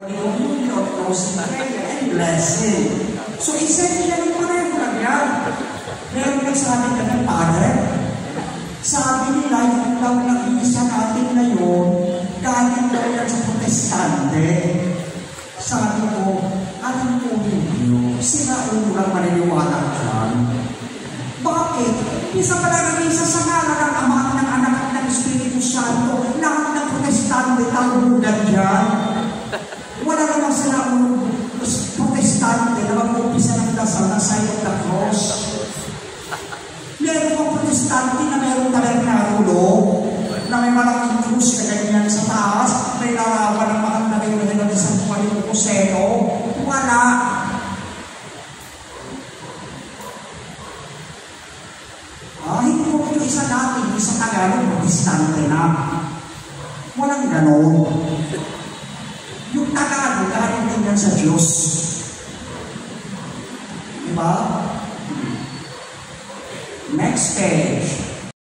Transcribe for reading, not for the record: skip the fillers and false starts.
and blessing. So essentially, pareho lang yan. Meron nagsabi ka ng Father, sabi nila yung daw nag-iisa natin na yun, galing daw yan sa protestante. Sabi ko, alam ko hindi, sila ulang maniniwala dyan. Bakit? Isa pala nag-iisa sa ngalan ng Ama at ng Anak at ng Espiritu Santo, lahat ng protestante talbudan dyan. Wala naman sila protestante na mag-umpisa ng dasal na sign of the cross. Meron mga protestante na meron tabernakulo, na may malaking krus na ganyan sa taas, may larawan ng mahal na kayo na ng isang tumalong kuseno. Wala. Hindi mo ito isa natin, isa Tagalog, protestante na. Walang ganon. Yung Tagalog, galing din yan sa Diyos. Diba? Next page.